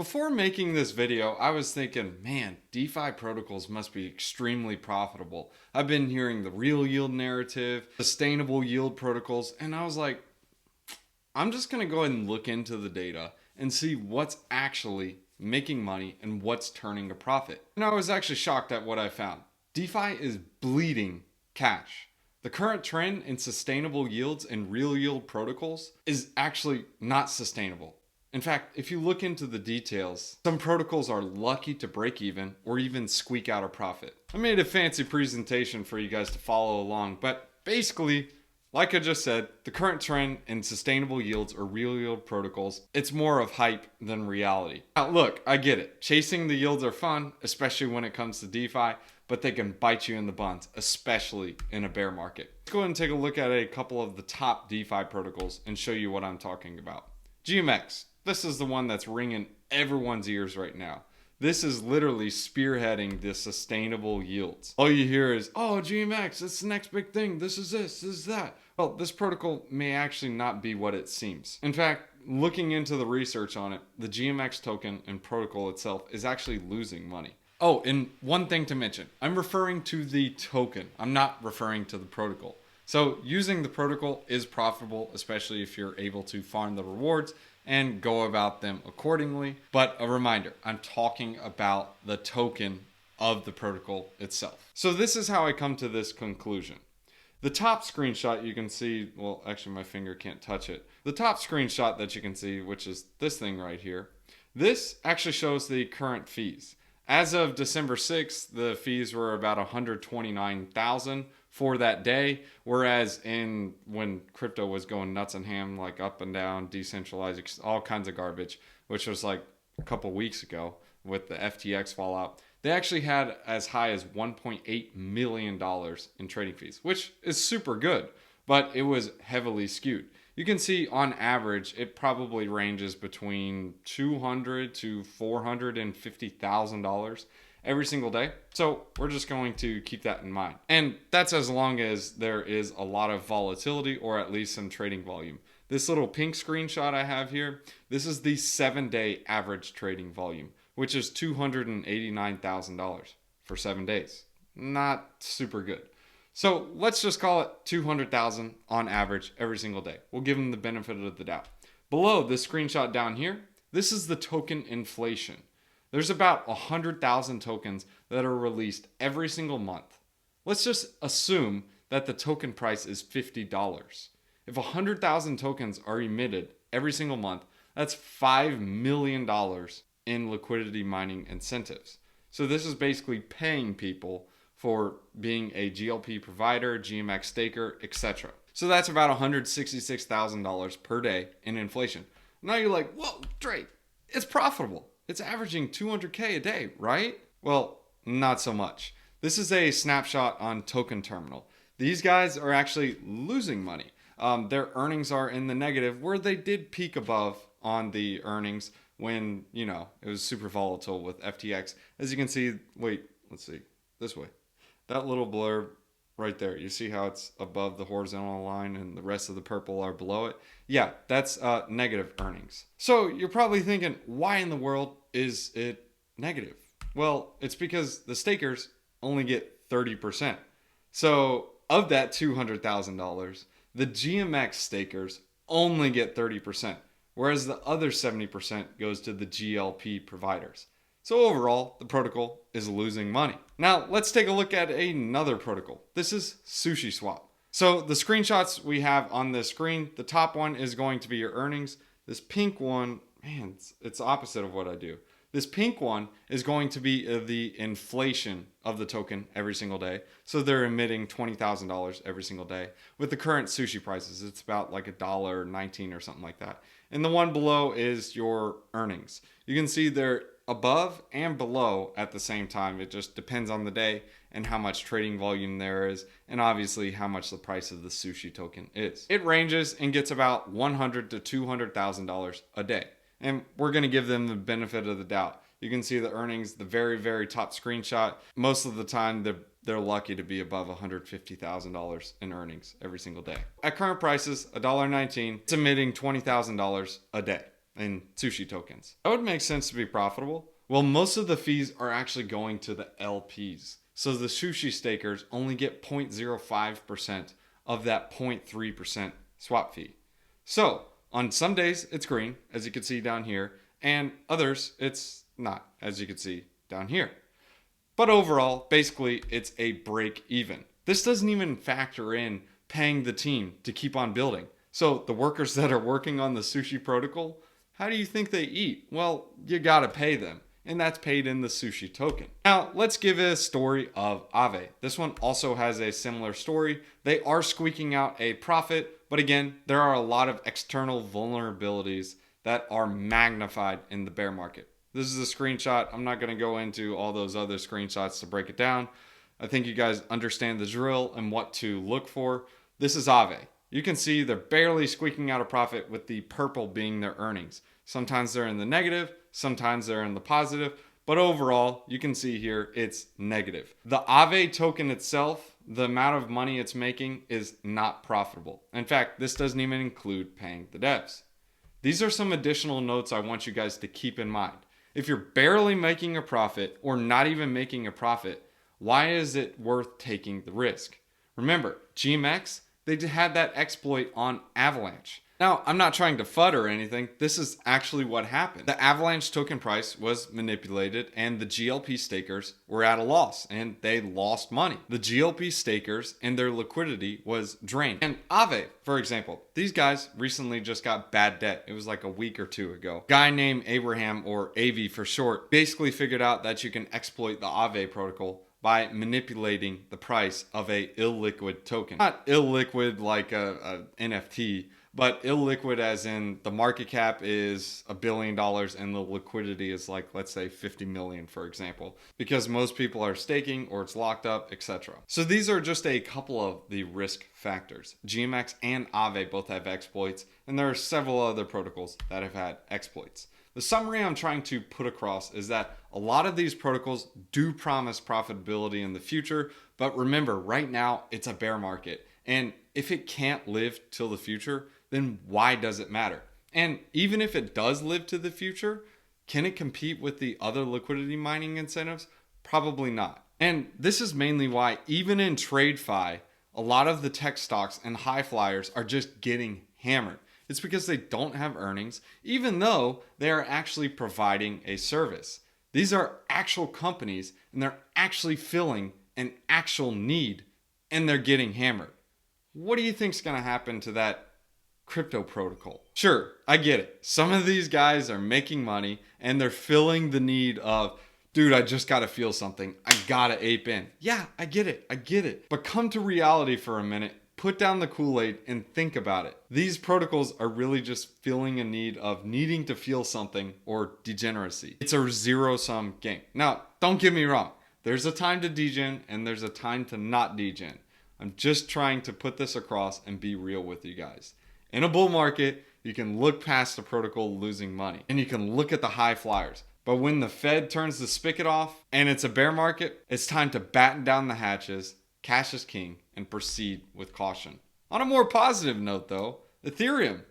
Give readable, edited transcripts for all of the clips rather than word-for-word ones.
Before making this video, I was thinking, man, DeFi protocols must be extremely profitable. I've been hearing the real yield narrative, sustainable yield protocols, and I was like, I'm just going to go ahead and look into the data and see what's actually making money and what's turning a profit. And I was actually shocked at what I found. DeFi is bleeding cash. The current trend in sustainable yields and real yield protocols is actually not sustainable. In fact, if you look into the details, some protocols are lucky to break even or even squeak out a profit. I made a fancy presentation for you guys to follow along, but basically, like I just said, the current trend in sustainable yields or real yield protocols, it's more of hype than reality. Now look, I get it. Chasing the yields are fun, especially when it comes to DeFi, but they can bite you in the buns, especially in a bear market. Let's go ahead and take a look at a couple of the top DeFi protocols and show you what I'm talking about. GMX. This is the one that's ringing everyone's ears right now. This is literally spearheading the sustainable yields. All you hear is, oh, GMX, it's the next big thing. This is that. Well, this protocol may actually not be what it seems. In fact, looking into the research on it, the GMX token and protocol itself is actually losing money. Oh, and one thing to mention, I'm referring to the token. I'm not referring to the protocol. So using the protocol is profitable, especially if you're able to farm the rewards and go about them accordingly. But a reminder, I'm talking about the token of the protocol itself. So this is how I come to this conclusion. The top screenshot you can see, well, actually my finger can't touch it. The top screenshot that you can see, which is this thing right here, this actually shows the current fees. As of December 6th, the fees were about 129,000 for that day, whereas when crypto was going nuts and ham, like up and down, decentralized, all kinds of garbage, which was like a couple weeks ago with the FTX fallout, they actually had as high as $1.8 million in trading fees, which is super good, but it was heavily skewed. You can see on average, it probably ranges between $200,000 to $450,000 every single day. So we're just going to keep that in mind. And that's as long as there is a lot of volatility or at least some trading volume. This little pink screenshot I have here, this is the 7-day average trading volume, which is $289,000 for 7 days. Not super good. So let's just call it 200,000 on average every single day. We'll give them the benefit of the doubt. Below this screenshot down here, this is the token inflation. There's about 100,000 tokens that are released every single month. Let's just assume that the token price is $50. If 100,000 tokens are emitted every single month, that's $5 million in liquidity mining incentives. So this is basically paying people for being a GLP provider, GMX staker, etc. So that's about $166,000 per day in inflation. Now you're like, whoa, Drake, it's profitable. It's averaging $200K a day, right? Well, not so much. This is a snapshot on Token Terminal. These guys are actually losing money. Their earnings are in the negative, where they did peak above on the earnings when, it was super volatile with FTX. As you can see, let's see, this way. That little blurb right there, you see how it's above the horizontal line and the rest of the purple are below it? Yeah, that's negative earnings. So you're probably thinking, why in the world is it negative? Well, it's because the stakers only get 30%. So of that $200,000, the GMX stakers only get 30%, whereas the other 70% goes to the GLP providers. So overall, the protocol is losing money. Now, let's take a look at another protocol. This is SushiSwap. So the screenshots we have on the screen, the top one is going to be your earnings. This pink one, man, it's opposite of what I do. This pink one is going to be the inflation of the token every single day. So they're emitting $20,000 every single day. With the current sushi prices, it's about like $1.19 or something like that. And the one below is your earnings. You can see they're above and below at the same time. It just depends on the day and how much trading volume there is, and obviously how much the price of the sushi token is. It ranges and gets about $100,000 to $200,000 a day. And we're going to give them the benefit of the doubt. You can see the earnings, the very, very top screenshot. Most of the time, they're lucky to be above $150,000 in earnings every single day. At current prices, $1.19, it's emitting $20,000 a day. in sushi tokens. That would make sense to be profitable. Well, most of the fees are actually going to the LPs. So the sushi stakers only get 0.05% of that 0.3% swap fee. So on some days it's green, as you can see down here, and others it's not, as you can see down here. But overall, basically, it's a break even. This doesn't even factor in paying the team to keep on building. So the workers that are working on the sushi protocol, how do you think they eat? Well, you gotta pay them, and that's paid in the sushi token. Now, let's give a story of Aave. This one also has a similar story. They are squeaking out a profit, but again, there are a lot of external vulnerabilities that are magnified in the bear market. This is a screenshot. I'm not going to go into all those other screenshots to break it down. I think you guys understand the drill and what to look for. This is Aave. You can see they're barely squeaking out a profit, with the purple being their earnings. Sometimes they're in the negative, sometimes they're in the positive, but overall, you can see here it's negative. The Aave token itself, the amount of money it's making is not profitable. In fact, this doesn't even include paying the devs. These are some additional notes I want you guys to keep in mind. If you're barely making a profit or not even making a profit, why is it worth taking the risk? Remember, GMX, they had that exploit on Avalanche. Now, I'm not trying to FUD or anything. This is actually what happened. The Avalanche token price was manipulated and the GLP stakers were at a loss and they lost money. The GLP stakers and their liquidity was drained. And Aave, for example, these guys recently just got bad debt. It was like a week or two ago. Guy named Abraham, or AV for short, basically figured out that you can exploit the Aave protocol by manipulating the price of a illiquid token. Not illiquid like a NFT, but illiquid as in the market cap is $1 billion and the liquidity is like, let's say 50 million, for example, because most people are staking or it's locked up, etc. So these are just a couple of the risk factors. GMX and Aave both have exploits, and there are several other protocols that have had exploits. The summary I'm trying to put across is that a lot of these protocols do promise profitability in the future, but remember, right now it's a bear market. And if it can't live till the future, then why does it matter? And even if it does live to the future, can it compete with the other liquidity mining incentives? Probably not. And this is mainly why even in TradeFi, a lot of the tech stocks and high flyers are just getting hammered. It's because they don't have earnings, even though they are actually providing a service. These are actual companies and they're actually filling an actual need, and they're getting hammered. What do you think is going to happen to that crypto protocol? Sure, I get it. Some of these guys are making money and they're filling the need of, dude, I just got to feel something. I got to ape in. Yeah, I get it. But come to reality for a minute. Put down the Kool-Aid and think about it. These protocols are really just filling a need of needing to feel something or degeneracy. It's a zero-sum game. Now, don't get me wrong. There's a time to degen and there's a time to not degen. I'm just trying to put this across and be real with you guys. In a bull market, you can look past the protocol losing money and you can look at the high flyers. But when the Fed turns the spigot off and it's a bear market, it's time to batten down the hatches, cash is king, and proceed with caution. On a more positive note though, Ethereum,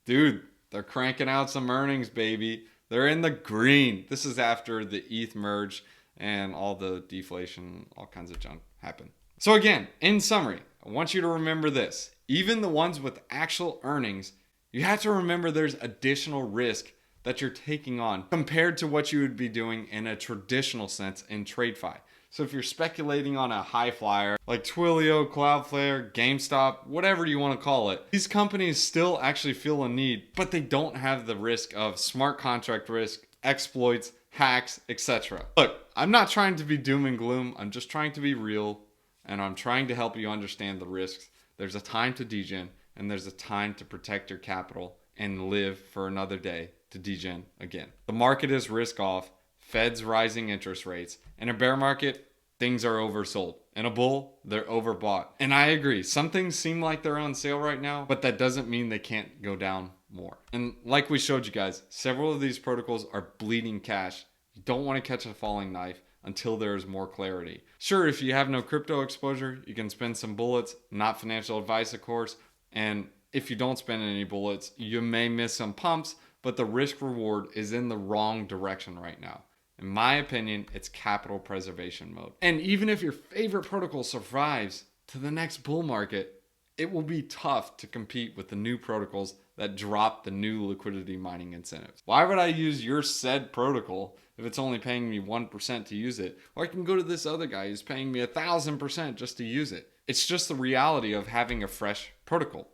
dude, they're cranking out some earnings, baby. They're in the green. This is after the ETH merge and all the deflation, all kinds of junk happened. So again, in summary, I want you to remember this. Even the ones with actual earnings, you have to remember there's additional risk that you're taking on compared to what you would be doing in a traditional sense in TradeFi. So if you're speculating on a high flyer like Twilio, Cloudflare, GameStop, whatever you want to call it, these companies still actually feel a need, but they don't have the risk of smart contract risk, exploits, hacks, etc. Look, I'm not trying to be doom and gloom. I'm just trying to be real, and I'm trying to help you understand the risks. There's a time to degen, and there's a time to protect your capital and live for another day to degen again. The market is risk off. Fed's rising interest rates. In a bear market, things are oversold. In a bull, they're overbought. And I agree, some things seem like they're on sale right now, but that doesn't mean they can't go down more. And like we showed you guys, several of these protocols are bleeding cash. You don't want to catch a falling knife until there is more clarity. Sure, if you have no crypto exposure, you can spend some bullets, not financial advice, of course. And if you don't spend any bullets, you may miss some pumps, but the risk reward is in the wrong direction right now. In my opinion, it's capital preservation mode. And even if your favorite protocol survives to the next bull market, it will be tough to compete with the new protocols that drop the new liquidity mining incentives. Why would I use your said protocol if it's only paying me 1% to use it? Or I can go to this other guy who's paying me 1,000% just to use it. It's just the reality of having a fresh protocol.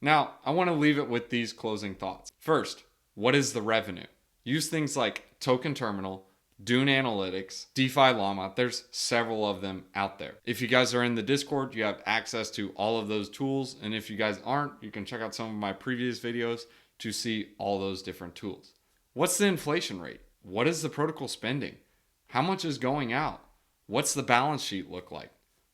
Now, I want to leave it with these closing thoughts. First, what is the revenue? Use things like Token Terminal, Dune Analytics, DeFi Llama. There's several of them out there. If you guys are in the Discord, you have access to all of those tools. And if you guys aren't, you can check out some of my previous videos to see all those different tools. What's the inflation rate? What is the protocol spending? How much is going out? What's the balance sheet look like?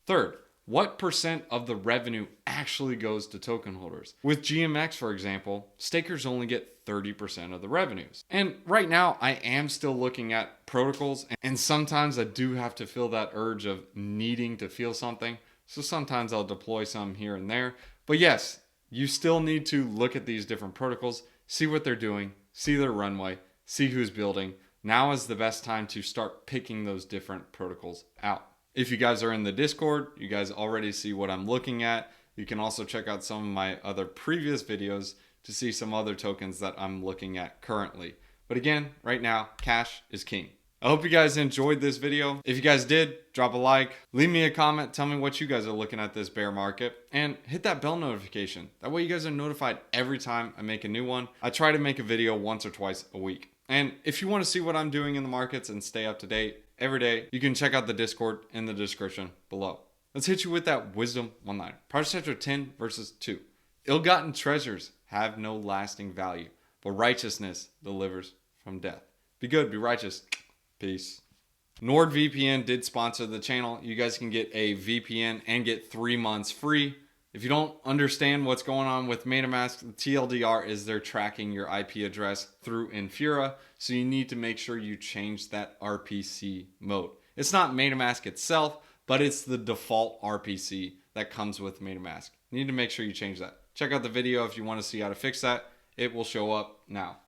Third, what percent of the revenue actually goes to token holders? With GMX, for example, stakers only get 30% of the revenues. And right now, I am still looking at protocols, and sometimes I do have to feel that urge of needing to feel something. So sometimes I'll deploy some here and there. But yes, you still need to look at these different protocols, see what they're doing, see their runway, see who's building. Now is the best time to start picking those different protocols out. If you guys are in the Discord, you guys already see what I'm looking at. You can also check out some of my other previous videos to see some other tokens that I'm looking at currently. But again, right now, cash is king. I hope you guys enjoyed this video. If you guys did, drop a like, leave me a comment, tell me what you guys are looking at this bear market, and hit that bell notification. That way you guys are notified every time I make a new one. I try to make a video once or twice a week. And if you want to see what I'm doing in the markets and stay up to date every day, you can check out the Discord in the description below. Let's hit you with that wisdom one-liner. Project Sector 10 versus 2. Ill-gotten treasures have no lasting value, but righteousness delivers from death. Be good, be righteous. Peace. NordVPN did sponsor the channel. You guys can get a VPN and get 3 months free. If you don't understand what's going on with MetaMask, the TLDR is they're tracking your IP address through Infura, so you need to make sure you change that RPC mode. It's not MetaMask itself, but it's the default RPC that comes with MetaMask. You need to make sure you change that. Check out the video if you want to see how to fix that. It will show up now.